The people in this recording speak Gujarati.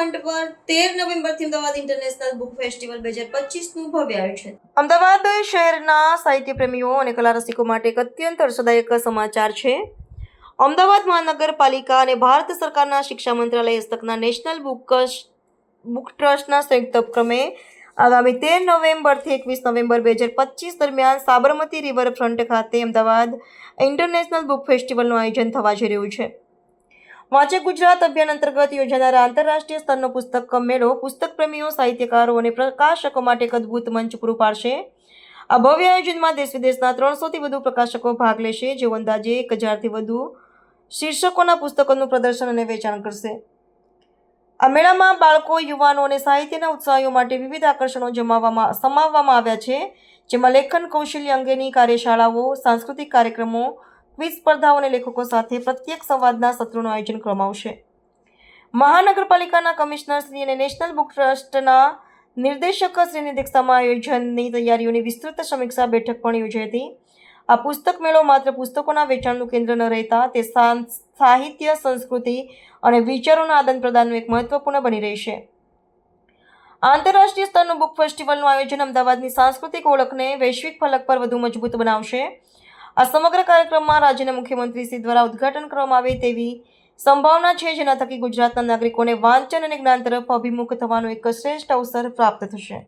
ફંડ પર 13 નવેમ્બરથી અમદાવાદ ઇન્ટરનેશનલ બુક ફેસ્ટિવલ 2025નું ભવ્ય આયોજન। અમદાવાદ શહેરના સાહિત્ય પ્રેમીઓ અને કલા રસિકો માટે એક અત્યંત હર્ષદાયક સમાચાર છે। અમદાવાદ મહાનગરપાલિકા અને ભારત સરકારના શિક્ષા મંત્રાલય હસ્તકના નેશનલ બુક ટ્રસ્ટના સંયુક્ત ઉપક્રમે આગામી 13 નવેમ્બરથી 21 નવેમ્બર 2025 દરમિયાન સાબરમતી રિવરફ્રન્ટ ખાતે અમદાવાદ ઇન્ટરનેશનલ બુક ફેસ્ટિવલનું આયોજન થવા જઈ રહ્યું છે। વાંચે ગુજરાત અભિયાન અંતર્ગત યોજાનારા આંતરરાષ્ટ્રીય સ્તરનો પુસ્તક મેળો પુસ્તક પ્રેમીઓ, સાહિત્યકારો અને પ્રકાશકો માટે એક અદ્ભુત મંચ પૂરું પાડશે। આ ભવ્ય આયોજનમાં દેશ વિદેશના 300થી વધુ પ્રકાશકો ભાગ લેશે, જેઓ અંદાજે 1000થી વધુ શીર્ષકોના પુસ્તકોનું પ્રદર્શન અને વેચાણ કરશે। આ મેળામાં બાળકો, યુવાનો અને સાહિત્યના ઉત્સાહીઓ માટે વિવિધ આકર્ષણો સમાવવામાં આવ્યા છે, જેમાં લેખન કૌશલ્ય અંગેની કાર્યશાળાઓ, સાંસ્કૃતિક કાર્યક્રમો, ક્વિઝ સ્પર્ધાઓ અને લેખકો સાથે પ્રત્યક્ષ સંવાદના સત્રોનું આયોજન કરવામાં આવશે। મહાનગરપાલિકાના કમિશનર શ્રી અને નેશનલ બુક ટ્રસ્ટના નિર્દેશક શ્રીની અધ્યક્ષતામાં આયોજનની તૈયારીઓની વિસ્તૃત સમીક્ષા બેઠક પણ યોજાઈ હતી। આ પુસ્તક મેળો માત્ર પુસ્તકોના વેચાણનું કેન્દ્ર ન રહેતા તે સાહિત્ય, સંસ્કૃતિ અને વિચારોના આદાન પ્રદાનનું એક મહત્વપૂર્ણ બની રહેશે। આંતરરાષ્ટ્રીય સ્તરનું બુક ફેસ્ટિવલનું આયોજન અમદાવાદની સાંસ્કૃતિક ઓળખને વૈશ્વિક ફલક પર વધુ મજબૂત બનાવશે। આ સમગ્ર કાર્યક્રમમાં રાજ્યના મુખ્યમંત્રી શ્રી દ્વારા ઉદ્ઘાટન કરવામાં આવે તેવી સંભાવના છે, જેના થકી ગુજરાતના નાગરિકોને વાંચન અને જ્ઞાન તરફ અભિમુખ થવાનો એક શ્રેષ્ઠ અવસર પ્રાપ્ત થશે।